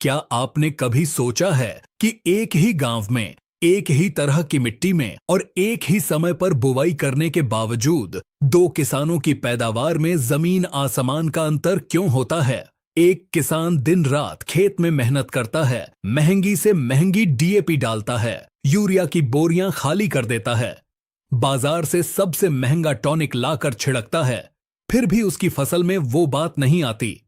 क्या आपने कभी सोचा है कि एक ही गांव में एक ही तरह की मिट्टी में और एक ही समय पर बुवाई करने के बावजूद दो किसानों की पैदावार में जमीन आसमान का अंतर क्यों होता है? एक किसान दिन रात खेत में मेहनत करता है, महंगी से महंगी डीएपी डालता है, यूरिया की बोरियां खाली कर देता है, बाजार से सबसे महंगा टॉनिक लाकर छिड़कता है, फिर भी उसकी फसल में वो बात नहीं आती।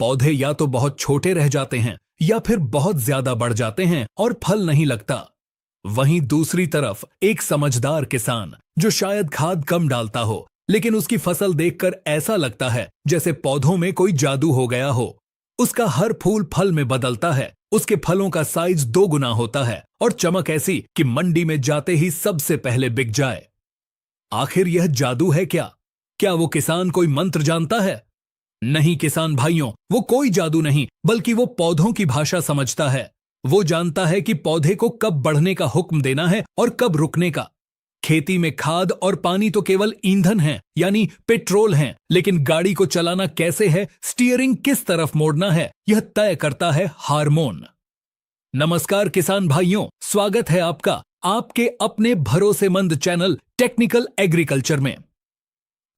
पौधे या तो बहुत छोटे रह जाते हैं या फिर बहुत ज्यादा बढ़ जाते हैं और फल नहीं लगता। वहीं दूसरी तरफ एक समझदार किसान जो शायद खाद कम डालता हो, लेकिन उसकी फसल देखकर ऐसा लगता है जैसे पौधों में कोई जादू हो गया हो। उसका हर फूल फल में बदलता है, उसके फलों का साइज 2 गुना होता है और चमक ऐसी कि मंडी में जाते ही सबसे पहले बिक जाए। आखिर यह जादू है क्या? क्या वो किसान कोई मंत्र जानता है? नहीं किसान भाइयों, वो कोई जादू नहीं, बल्कि वो पौधों की भाषा समझता है। वो जानता है कि पौधे को कब बढ़ने का हुक्म देना है और कब रुकने का। खेती में खाद और पानी तो केवल ईंधन है, यानी पेट्रोल है, लेकिन गाड़ी को चलाना कैसे है, स्टीयरिंग किस तरफ मोड़ना है, यह तय करता है हार्मोन। नमस्कार किसान भाइयों, स्वागत है आपका आपके अपने भरोसेमंद चैनल टेक्निकल एग्रीकल्चर में।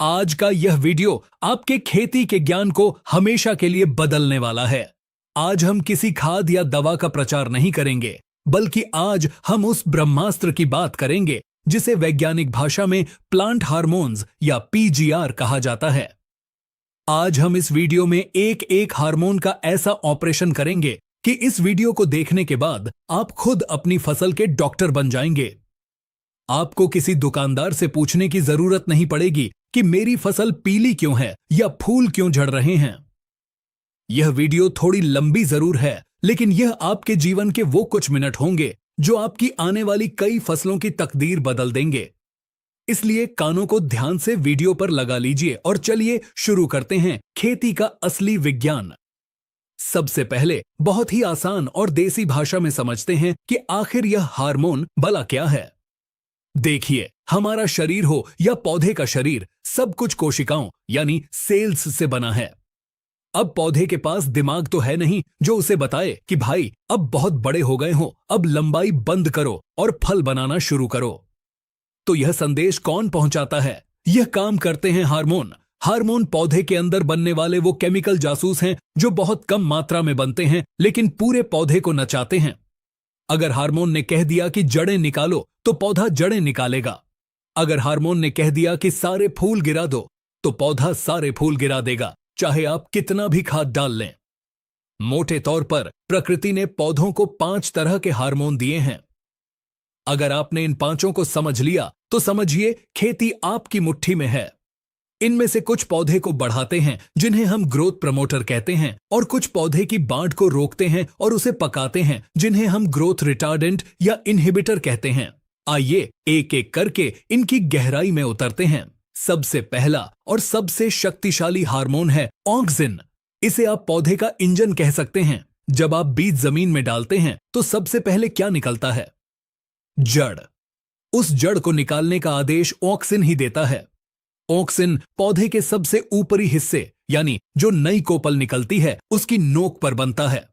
आज का यह वीडियो आपके खेती के ज्ञान को हमेशा के लिए बदलने वाला है। आज हम किसी खाद या दवा का प्रचार नहीं करेंगे, बल्कि आज हम उस ब्रह्मास्त्र की बात करेंगे जिसे वैज्ञानिक भाषा में प्लांट हार्मोन्स या पीजीआर कहा जाता है। आज हम इस वीडियो में एक एक हार्मोन का ऐसा ऑपरेशन करेंगे कि इस वीडियो को देखने के बाद आप खुद अपनी फसल के डॉक्टर बन जाएंगे। आपको किसी दुकानदार से पूछने की जरूरत नहीं पड़ेगी कि मेरी फसल पीली क्यों है या फूल क्यों झड़ रहे हैं। यह वीडियो थोड़ी लंबी जरूर है, लेकिन यह आपके जीवन के वो कुछ मिनट होंगे जो आपकी आने वाली कई फसलों की तकदीर बदल देंगे। इसलिए कानों को ध्यान से वीडियो पर लगा लीजिए और चलिए शुरू करते हैं खेती का असली विज्ञान। सबसे पहले बहुत ही आसान और देसी भाषा में समझते हैं कि आखिर यह हार्मोन भला क्या है। देखिए, हमारा शरीर हो या पौधे का शरीर, सब कुछ कोशिकाओं यानी सेल्स से बना है। अब पौधे के पास दिमाग तो है नहीं जो उसे बताए कि भाई अब बहुत बड़े हो गए हो, अब लंबाई बंद करो और फल बनाना शुरू करो। तो यह संदेश कौन पहुंचाता है? यह काम करते हैं हार्मोन। हार्मोन पौधे के अंदर बनने वाले वो केमिकल जासूस हैं जो बहुत कम मात्रा में बनते हैं, लेकिन पूरे पौधे को नचाते हैं। अगर हार्मोन ने कह दिया कि जड़ें निकालो, तो पौधा जड़ें निकालेगा। अगर हार्मोन ने कह दिया कि सारे फूल गिरा दो, तो पौधा सारे फूल गिरा देगा, चाहे आप कितना भी खाद डाल लें। मोटे तौर पर प्रकृति ने पौधों को 5 तरह के हार्मोन दिए हैं। अगर आपने इन 5 को समझ लिया तो समझिए खेती आपकी मुट्ठी में है। इनमें से कुछ पौधे को बढ़ाते हैं जिन्हें हम ग्रोथ प्रमोटर कहते हैं, और कुछ पौधे की बांट को रोकते हैं और उसे पकाते हैं जिन्हें हम ग्रोथ रिटार्डेंट या इनहिबिटर कहते हैं। आइए एक एक करके इनकी गहराई में उतरते हैं। सबसे पहला और सबसे शक्तिशाली हार्मोन है ऑक्सिन। इसे आप पौधे का इंजन कह सकते हैं। जब आप बीज जमीन में डालते हैं तो सबसे पहले क्या निकलता है? जड़। उस जड़ को निकालने का आदेश ऑक्सिन ही देता है। ऑक्सिन पौधे के सबसे ऊपरी हिस्से यानी जो नई कोपल निकलती है उसकी नोक पर बनता है।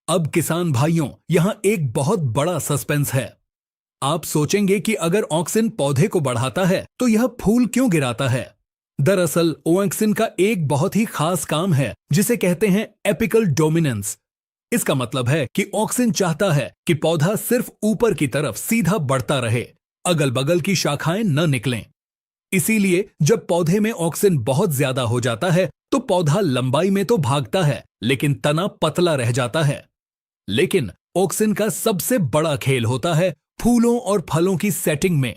अब किसान भाइयों, यहां एक बहुत बड़ा सस्पेंस है। आप सोचेंगे कि अगर ऑक्सिन पौधे को बढ़ाता है तो यह फूल क्यों गिराता है? दरअसल ऑक्सिन का एक बहुत ही खास काम है जिसे कहते हैं एपिकल डोमिनेंस। इसका मतलब है कि ऑक्सिन चाहता है कि पौधा सिर्फ ऊपर की तरफ सीधा बढ़ता रहे, अगल बगल की शाखाएं न निकलें। इसीलिए जब पौधे में ऑक्सिन बहुत ज्यादा हो जाता है तो पौधा लंबाई में तो भागता है, लेकिन तना पतला रह जाता है। लेकिन ऑक्सिन का सबसे बड़ा खेल होता है फूलों और फलों की सेटिंग में।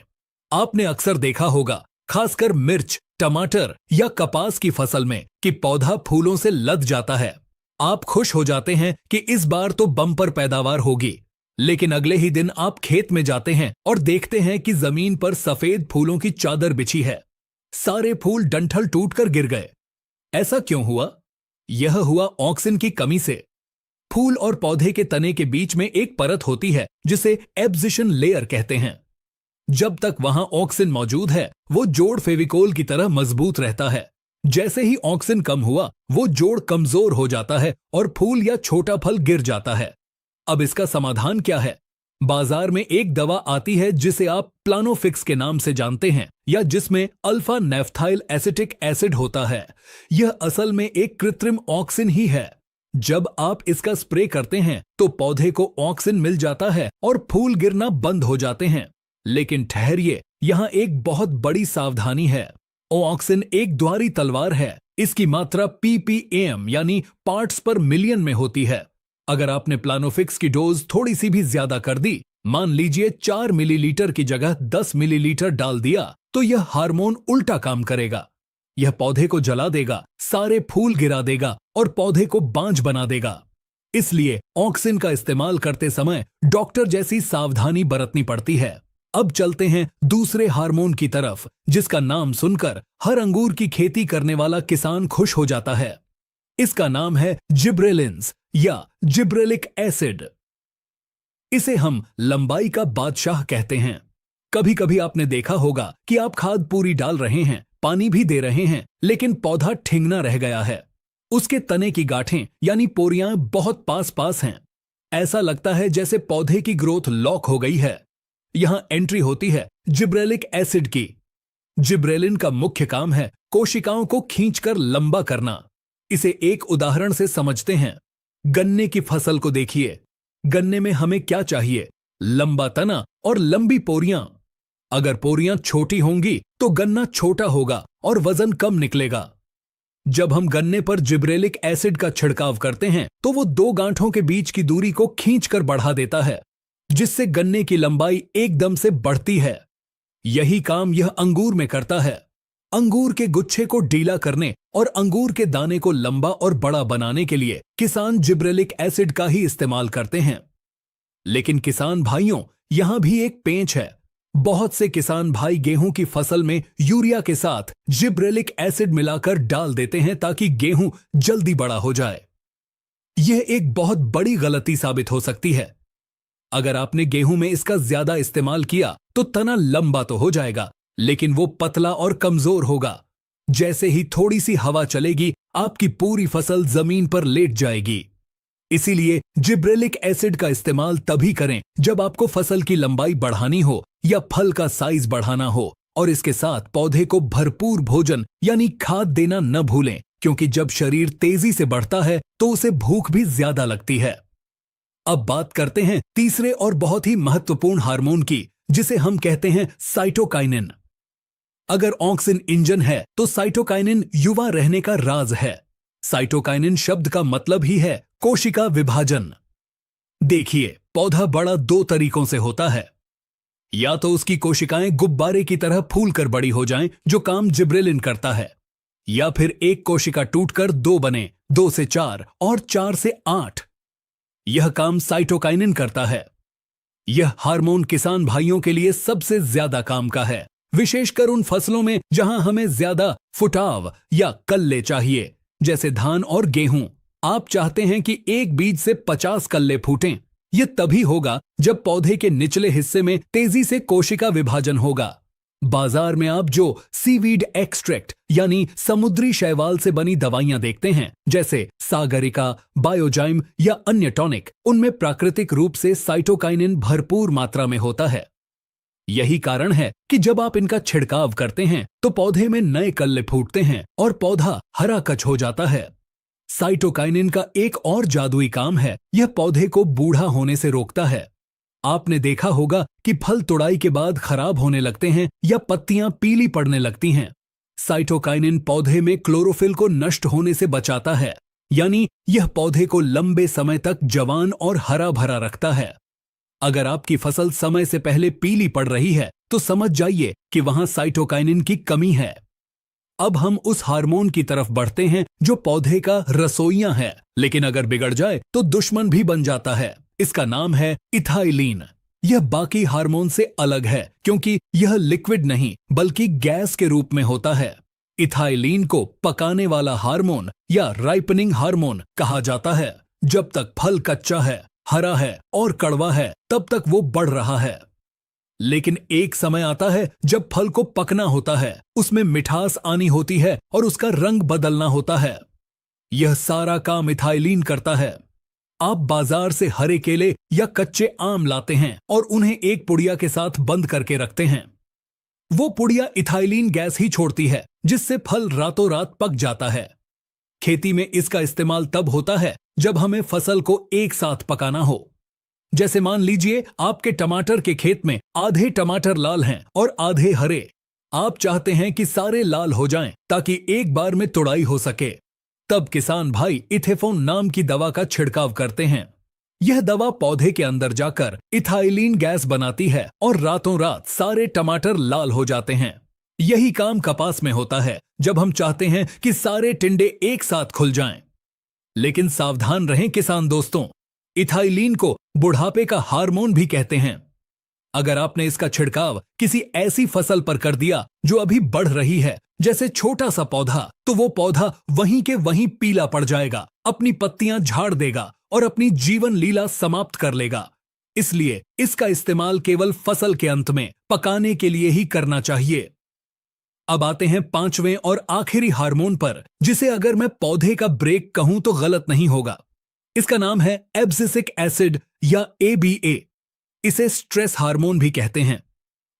आपने अक्सर देखा होगा, खासकर मिर्च, टमाटर या कपास की फसल में, कि पौधा फूलों से लद जाता है। आप खुश हो जाते हैं कि इस बार तो बम्पर पैदावार होगी, लेकिन अगले ही दिन आप खेत में जाते हैं और देखते हैं कि जमीन पर सफेद फूलों की चादर बिछी है। सारे फूल डंठल टूटकर गिर गए। ऐसा क्यों हुआ? यह हुआ ऑक्सिन की कमी से। फूल और पौधे के तने के बीच में एक परत होती है जिसे एब्जिशन लेयर कहते हैं। जब तक वहां ऑक्सिन मौजूद है वो जोड़ फेविकोल की तरह मजबूत रहता है, जैसे ही ऑक्सिन कम हुआ वो जोड़ कमजोर हो जाता है और फूल या छोटा फल गिर जाता है। अब इसका समाधान क्या है? बाजार में एक दवा आती है जिसे आप प्लानोफिक्स के नाम से जानते हैं या जिसमें अल्फा नेफ्थाइल एसिटिक एसिड होता है। यह असल में एक कृत्रिम ऑक्सिन ही है। जब आप इसका स्प्रे करते हैं तो पौधे को ऑक्सिन मिल जाता है और फूल गिरना बंद हो जाते हैं। लेकिन ठहरिए, यहाँ एक बहुत बड़ी सावधानी है। ऑक्सिन एक द्वारी तलवार है। इसकी मात्रा ppm यानी पार्ट्स पर मिलियन में होती है। अगर आपने प्लानोफिक्स की डोज थोड़ी सी भी ज्यादा कर दी, मान लीजिए 4 मिलीलीटर की जगह 10 मिलीलीटर डाल दिया, तो यह हार्मोन उल्टा काम करेगा। यह पौधे को जला देगा, सारे फूल गिरा देगा और पौधे को बांझ बना देगा। इसलिए ऑक्सिन का इस्तेमाल करते समय डॉक्टर जैसी सावधानी बरतनी पड़ती है। अब चलते हैं दूसरे हार्मोन की तरफ, जिसका नाम सुनकर हर अंगूर की खेती करने वाला किसान खुश हो जाता है। इसका नाम है जिब्रेलिन्स या जिब्रेलिक एसिड। इसे हम लंबाई का बादशाह कहते हैं। कभी कभी आपने देखा होगा कि आप खाद पूरी डाल रहे हैं, पानी भी दे रहे हैं, लेकिन पौधा ठिंगना रह गया है। उसके तने की गांठें यानी पोरियां बहुत पास पास हैं। ऐसा लगता है जैसे पौधे की ग्रोथ लॉक हो गई है। यहां एंट्री होती है जिब्रेलिक एसिड की। जिब्रेलिन का मुख्य काम है कोशिकाओं को खींचकर लंबा करना। इसे एक उदाहरण से समझते हैं। गन्ने की फसल को देखिए। गन्ने में हमें क्या चाहिए? लंबा तना और लंबी पोरियां। अगर पोरियां छोटी होंगी तो गन्ना छोटा होगा और वजन कम निकलेगा। जब हम गन्ने पर जिब्रेलिक एसिड का छिड़काव करते हैं तो वो दो गांठों के बीच की दूरी को खींचकर बढ़ा देता है, जिससे गन्ने की लंबाई एकदम से बढ़ती है। यही काम यह अंगूर में करता है। अंगूर के गुच्छे को ढीला करने और अंगूर के दाने को लंबा और बड़ा बनाने के लिए किसान जिब्रेलिक एसिड का ही इस्तेमाल करते हैं। लेकिन किसान भाइयों, यहां भी एक पेंच है। बहुत से किसान भाई गेहूं की फसल में यूरिया के साथ जिब्रेलिक एसिड मिलाकर डाल देते हैं ताकि गेहूं जल्दी बड़ा हो जाए। यह एक बहुत बड़ी गलती साबित हो सकती है। अगर आपने गेहूं में इसका ज्यादा इस्तेमाल किया तो तना लंबा तो हो जाएगा, लेकिन वो पतला और कमजोर होगा। जैसे ही थोड़ी सी हवा चलेगी, आपकी पूरी फसल जमीन पर लेट जाएगी। इसीलिए जिब्रेलिक एसिड का इस्तेमाल तभी करें जब आपको फसल की लंबाई बढ़ानी हो या फल का साइज बढ़ाना हो, और इसके साथ पौधे को भरपूर भोजन यानी खाद देना न भूलें, क्योंकि जब शरीर तेजी से बढ़ता है तो उसे भूख भी ज्यादा लगती है। अब बात करते हैं तीसरे और बहुत ही महत्वपूर्ण हार्मोन की, जिसे हम कहते हैं साइटोकाइनिन। अगर ऑक्सिन इंजन है तो साइटोकाइनिन युवा रहने का राज है। साइटोकाइनिन शब्द का मतलब ही है कोशिका विभाजन। देखिए, पौधा बड़ा दो तरीकों से होता है। या तो उसकी कोशिकाएं गुब्बारे की तरह फूलकर बड़ी हो जाएं, जो काम जिब्रेलिन करता है, या फिर एक कोशिका टूटकर दो बने, 2 से 4 और 4 से 8। यह काम साइटोकाइनिन करता है। यह हार्मोन किसान भाइयों के लिए सबसे ज्यादा काम का है, विशेषकर उन फसलों में जहां हमें ज्यादा फुटाव या कल्ले चाहिए, जैसे धान और गेहूं। आप चाहते हैं कि एक बीज से 50 कल्ले फूटें। यह तभी होगा जब पौधे के निचले हिस्से में तेजी से कोशिका विभाजन होगा। बाजार में आप जो सीवीड एक्सट्रैक्ट यानी समुद्री शैवाल से बनी दवाइयां देखते हैं, जैसे सागरिका, बायोजाइम या अन्य टॉनिक, उनमें प्राकृतिक रूप से साइटोकाइनिन भरपूर मात्रा में होता है। यही कारण है कि जब आप इनका छिड़काव करते हैं तो पौधे में नए कल्ले फूटते हैं और पौधा हरा कच हो जाता है। साइटोकाइनिन का एक और जादुई काम है, यह पौधे को बूढ़ा होने से रोकता है। आपने देखा होगा कि फल तुड़ाई के बाद खराब होने लगते हैं या पत्तियां पीली पड़ने लगती हैं। साइटोकाइनिन पौधे में क्लोरोफिल को नष्ट होने से बचाता है, यानी यह पौधे को लंबे समय तक जवान और हरा भरा रखता है। अगर आपकी फसल समय से पहले पीली पड़ रही है तो समझ जाइए कि वहां साइटोकाइनिन की कमी है। अब हम उस हार्मोन की तरफ बढ़ते हैं जो पौधे का रसोइया है, लेकिन अगर बिगड़ जाए तो दुश्मन भी बन जाता है। इसका नाम है इथाइलीन। यह बाकी हार्मोन से अलग है क्योंकि यह लिक्विड नहीं बल्कि गैस के रूप में होता है। इथाइलीन को पकाने वाला हार्मोन या राइपनिंग हार्मोन कहा जाता है। जब तक फल कच्चा है, हरा है और कड़वा है, तब तक वो बढ़ रहा है। लेकिन एक समय आता है जब फल को पकना होता है, उसमें मिठास आनी होती है और उसका रंग बदलना होता है। यह सारा काम इथाइलीन करता है। आप बाजार से हरे केले या कच्चे आम लाते हैं और उन्हें एक पुड़िया के साथ बंद करके रखते हैं। वो पुड़िया इथाइलीन गैस ही छोड़ती है, जिससे फल रातों रात पक जाता है। खेती में इसका इस्तेमाल तब होता है जब हमें फसल को एक साथ पकाना हो। जैसे मान लीजिए आपके टमाटर के खेत में आधे टमाटर लाल हैं और आधे हरे। आप चाहते हैं कि सारे लाल हो जाएं ताकि एक बार में तुड़ाई हो सके। तब किसान भाई इथेफोन नाम की दवा का छिड़काव करते हैं। यह दवा पौधे के अंदर जाकर इथाइलीन गैस बनाती है और रातों रात सारे टमाटर लाल हो जाते हैं। यही काम कपास में होता है जब हम चाहते हैं कि सारे टिंडे एक साथ खुल जाएं। लेकिन सावधान रहें किसान दोस्तों, इथाइलीन को बुढ़ापे का हार्मोन भी कहते हैं। अगर आपने इसका छिड़काव किसी ऐसी फसल पर कर दिया जो अभी बढ़ रही है, जैसे छोटा सा पौधा, तो वो पौधा वहीं के वहीं पीला पड़ जाएगा, अपनी पत्तियां झाड़ देगा और अपनी जीवन लीला समाप्त कर लेगा। इसलिए इसका इस्तेमाल केवल फसल के अंत में पकाने के लिए ही करना चाहिए। अब आते हैं पांचवें और आखिरी हार्मोन पर, जिसे अगर मैं पौधे का ब्रेक कहूं तो गलत नहीं होगा। इसका नाम है एब्सिसिक एसिड या ABA। इसे स्ट्रेस हार्मोन भी कहते हैं।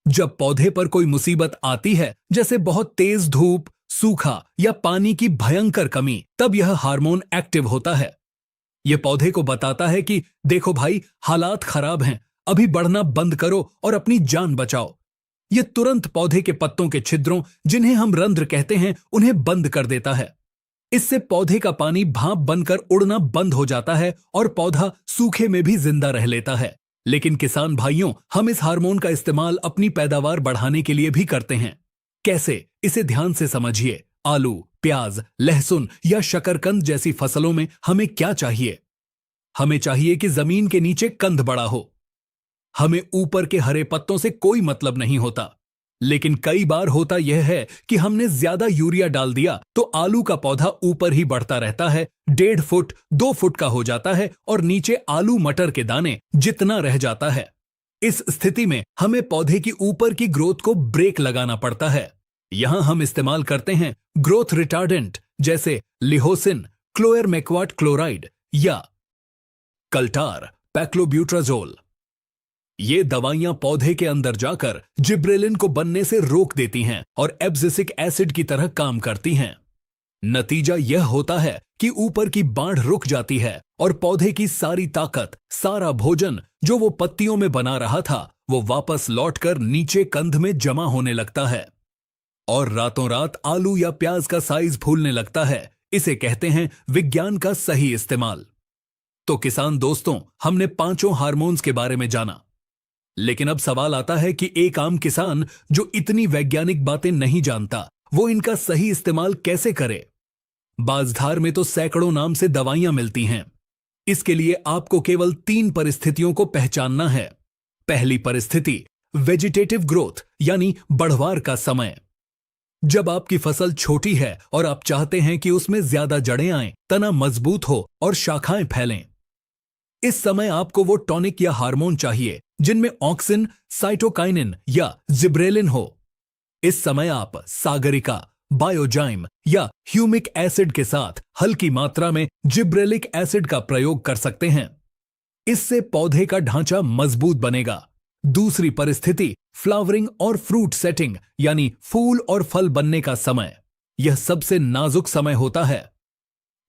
जब पौधे पर कोई मुसीबत आती है, जैसे बहुत तेज धूप, सूखा या पानी की भयंकर कमी, तब यह हार्मोन एक्टिव होता है। यह पौधे को बताता है कि देखो भाई, हालात खराब हैं, अभी बढ़ना बंद करो और अपनी जान बचाओ। यह तुरंत पौधे के पत्तों के छिद्रों, जिन्हें हम रंध्र कहते हैं, उन्हें बंद कर देता है। इससे पौधे का पानी भाप बनकर उड़ना बंद हो जाता है और पौधा सूखे में भी जिंदा रह लेता है। लेकिन किसान भाइयों, हम इस हार्मोन का इस्तेमाल अपनी पैदावार बढ़ाने के लिए भी करते हैं। कैसे, इसे ध्यान से समझिए। आलू, प्याज, लहसुन या शकरकंद जैसी फसलों में हमें क्या चाहिए? हमें चाहिए कि जमीन के नीचे कंद बड़ा हो। हमें ऊपर के हरे पत्तों से कोई मतलब नहीं होता। लेकिन कई बार होता यह है कि हमने ज्यादा यूरिया डाल दिया तो आलू का पौधा ऊपर ही बढ़ता रहता है, 1.5 फुट 2 फुट का हो जाता है और नीचे आलू मटर के दाने जितना रह जाता है। इस स्थिति में हमें पौधे की ऊपर की ग्रोथ को ब्रेक लगाना पड़ता है। यहां हम इस्तेमाल करते हैं ग्रोथ रिटार्डेंट जैसे लिहोसिन, क्लोएरमेक्वाट क्लोराइड या कल्टार पैक्लोब्यूट्राजोल। ये दवाइयां पौधे के अंदर जाकर जिब्रेलिन को बनने से रोक देती हैं और एब्सिसिक एसिड की तरह काम करती हैं। नतीजा यह होता है कि ऊपर की बाढ़ रुक जाती है और पौधे की सारी ताकत, सारा भोजन जो वो पत्तियों में बना रहा था, वो वापस लौटकर नीचे कंद में जमा होने लगता है और रातों रात आलू या प्याज का साइज फूलने लगता है। इसे कहते हैं विज्ञान का सही इस्तेमाल। तो किसान दोस्तों, हमने 5 हार्मोन्स के बारे में जाना। लेकिन अब सवाल आता है कि एक आम किसान जो इतनी वैज्ञानिक बातें नहीं जानता, वो इनका सही इस्तेमाल कैसे करे? बाजधार में तो सैकड़ों नाम से दवाइयां मिलती हैं। इसके लिए आपको केवल 3 परिस्थितियों को पहचानना है। पहली परिस्थिति, वेजिटेटिव ग्रोथ यानी बढ़वार का समय। जब आपकी फसल छोटी है और आप चाहते हैं कि उसमें ज्यादा जड़ें आएं, तना मजबूत हो और शाखाएं फैलें। इस समय आपको वो टॉनिक या हार्मोन चाहिए जिनमें ऑक्सिन, साइटोकाइनिन या जिब्रेलिन हो। इस समय आप सागरिका, बायोजाइम या ह्यूमिक एसिड के साथ हल्की मात्रा में जिब्रेलिक एसिड का प्रयोग कर सकते हैं। इससे पौधे का ढांचा मजबूत बनेगा। दूसरी परिस्थिति, फ्लावरिंग और फ्रूट सेटिंग यानी फूल और फल बनने का समय। यह सबसे नाजुक समय होता है।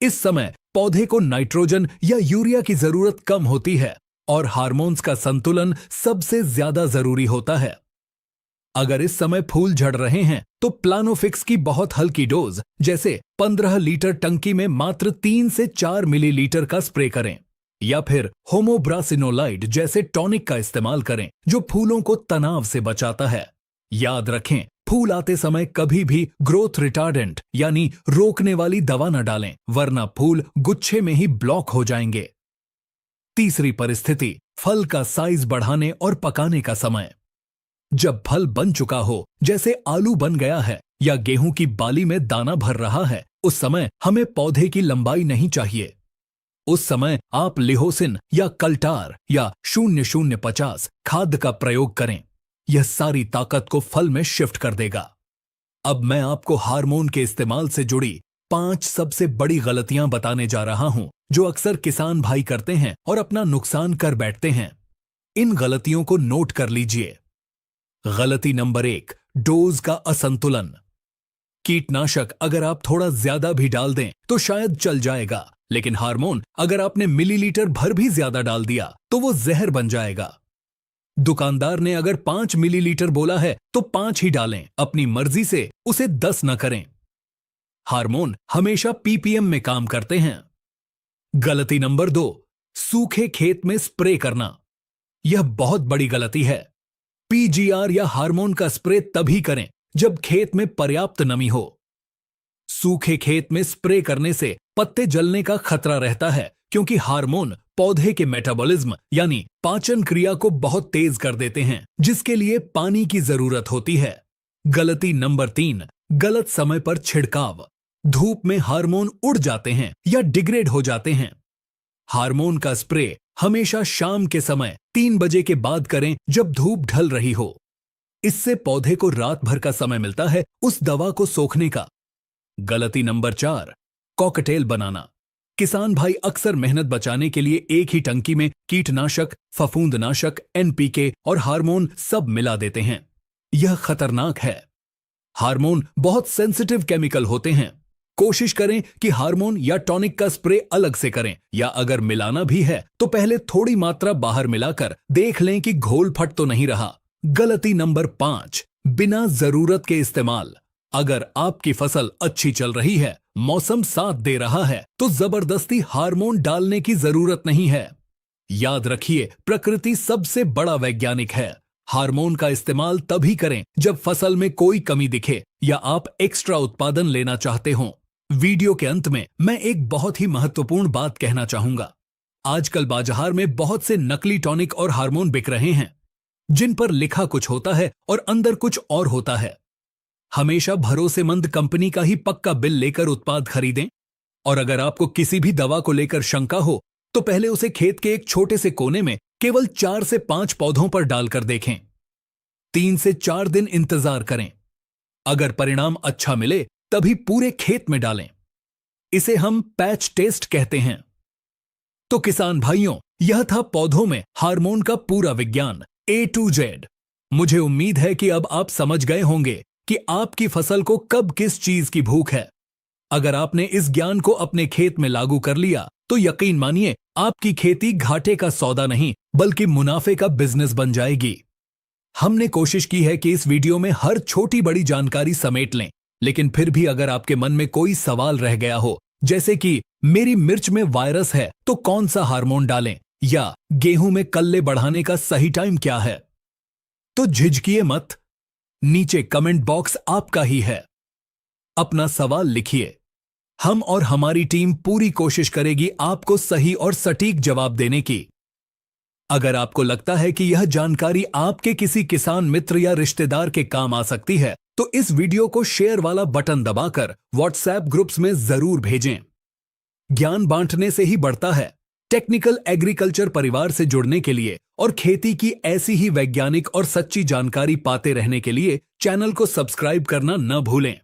इस समय पौधे को नाइट्रोजन या यूरिया की जरूरत कम होती है और हार्मोन्स का संतुलन सबसे ज्यादा जरूरी होता है। अगर इस समय फूल झड़ रहे हैं तो प्लानोफिक्स की बहुत हल्की डोज, जैसे 15 लीटर टंकी में मात्र 3 से 4 मिलीलीटर का स्प्रे करें, या फिर होमोब्रासिनोलाइड जैसे टॉनिक का इस्तेमाल करें जो फूलों को तनाव से बचाता है। याद रखें, फूल आते समय कभी भी ग्रोथ रिटार्डेंट यानी रोकने वाली दवा न डालें, वरना फूल गुच्छे में ही ब्लॉक हो जाएंगे। तीसरी परिस्थिति, फल का साइज बढ़ाने और पकाने का समय। जब फल बन चुका हो, जैसे आलू बन गया है या गेहूं की बाली में दाना भर रहा है, उस समय हमें पौधे की लंबाई नहीं चाहिए। उस समय आप लिहोसिन या कल्टार या 0050 खाद का प्रयोग करें। यह सारी ताकत को फल में शिफ्ट कर देगा। अब मैं आपको हार्मोन के इस्तेमाल से जुड़ी 5 सबसे बड़ी गलतियां बताने जा रहा हूं जो अक्सर किसान भाई करते हैं और अपना नुकसान कर बैठते हैं। इन गलतियों को नोट कर लीजिए। गलती नंबर 1, डोज का असंतुलन। कीटनाशक अगर आप थोड़ा ज्यादा भी डाल दें तो शायद चल जाएगा, लेकिन हार्मोन अगर आपने मिलीलीटर भर भी ज्यादा डाल दिया तो वो जहर बन जाएगा। दुकानदार ने अगर 5 मिलीलीटर बोला है तो 5 ही डालें, अपनी मर्जी से उसे 10 न करें। हार्मोन हमेशा पीपीएम में काम करते हैं। गलती नंबर 2, सूखे खेत में स्प्रे करना। यह बहुत बड़ी गलती है। पीजीआर या हार्मोन का स्प्रे तभी करें जब खेत में पर्याप्त नमी हो। सूखे खेत में स्प्रे करने से पत्ते जलने का खतरा रहता है, क्योंकि हार्मोन पौधे के मेटाबॉलिज्म यानी पाचन क्रिया को बहुत तेज कर देते हैं, जिसके लिए पानी की जरूरत होती है। गलती नंबर 3, गलत समय पर छिड़काव। धूप में हार्मोन उड़ जाते हैं या डिग्रेड हो जाते हैं। हार्मोन का स्प्रे हमेशा शाम के समय 3 बजे के बाद करें जब धूप ढल रही हो। इससे पौधे को रात भर का समय मिलता है उस दवा को सोखने का। गलती नंबर 4, कॉकटेल बनाना। किसान भाई अक्सर मेहनत बचाने के लिए एक ही टंकी में कीटनाशक, फफूंदनाशक, एनपीके और हार्मोन सब मिला देते हैं। यह खतरनाक है। हार्मोन बहुत सेंसिटिव केमिकल होते हैं। कोशिश करें कि हार्मोन या टॉनिक का स्प्रे अलग से करें, या अगर मिलाना भी है तो पहले थोड़ी मात्रा बाहर मिलाकर देख लें कि घोल फट तो नहीं रहा। गलती नंबर 5, बिना जरूरत के इस्तेमाल। अगर आपकी फसल अच्छी चल रही है, मौसम साथ दे रहा है, तो जबरदस्ती हार्मोन डालने की जरूरत नहीं है। याद रखिए, प्रकृति सबसे बड़ा वैज्ञानिक है। हार्मोन का इस्तेमाल तभी करें जब फसल में कोई कमी दिखे या आप एक्स्ट्रा उत्पादन लेना चाहते हो। वीडियो के अंत में मैं एक बहुत ही महत्वपूर्ण बात कहना चाहूंगा। आजकल बाजार में बहुत से नकली टॉनिक और हार्मोन बिक रहे हैं, जिन पर लिखा कुछ होता है और अंदर कुछ और होता है। हमेशा भरोसेमंद कंपनी का ही पक्का बिल लेकर उत्पाद खरीदें, और अगर आपको किसी भी दवा को लेकर शंका हो तो पहले उसे खेत के एक छोटे से कोने में केवल 4 से 5 पौधों पर डालकर देखें। 3 से 4 दिन इंतजार करें। अगर परिणाम अच्छा मिले तभी पूरे खेत में डालें। इसे हम पैच टेस्ट कहते हैं। तो किसान भाइयों, यह था पौधों में हार्मोन का पूरा विज्ञान A to Z। मुझे उम्मीद है कि अब आप समझ गए होंगे कि आपकी फसल को कब किस चीज की भूख है। अगर आपने इस ज्ञान को अपने खेत में लागू कर लिया तो यकीन मानिए, आपकी खेती घाटे का सौदा नहीं बल्कि मुनाफे का बिजनेस बन जाएगी। हमने कोशिश की है कि इस वीडियो में हर छोटी बड़ी जानकारी समेट लें, लेकिन फिर भी अगर आपके मन में कोई सवाल रह गया हो, जैसे कि मेरी मिर्च में वायरस है तो कौन सा हार्मोन डालें, या गेहूं में कल्ले बढ़ाने का सही टाइम क्या है, तो झिझकिए मत। नीचे कमेंट बॉक्स आपका ही है। अपना सवाल लिखिए। हम और हमारी टीम पूरी कोशिश करेगी आपको सही और सटीक जवाब देने की। अगर आपको लगता है कि यह जानकारी आपके किसी किसान मित्र या रिश्तेदार के काम आ सकती है तो इस वीडियो को शेयर वाला बटन दबाकर व्हाट्सएप ग्रुप्स में जरूर भेजें। ज्ञान बांटने से ही बढ़ता है। टेक्निकल एग्रीकल्चर परिवार से जुड़ने के लिए और खेती की ऐसी ही वैज्ञानिक और सच्ची जानकारी पाते रहने के लिए चैनल को सब्सक्राइब करना न भूलें।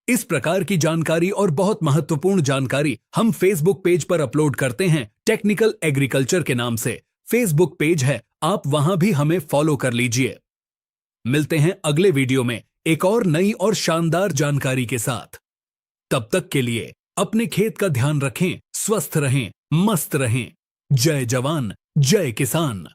इस प्रकार की जानकारी और बहुत महत्वपूर्ण जानकारी हम फेसबुक पेज पर अपलोड करते हैं, टेक्निकल एग्रीकल्चर के नाम से फेसबुक पेज है, आप वहां भी हमें फॉलो कर लीजिए। मिलते हैं अगले वीडियो में एक और नई और शानदार जानकारी के साथ। तब तक के लिए अपने खेत का ध्यान रखें, स्वस्थ रहें, मस्त रहें। जय जवान, जय किसान।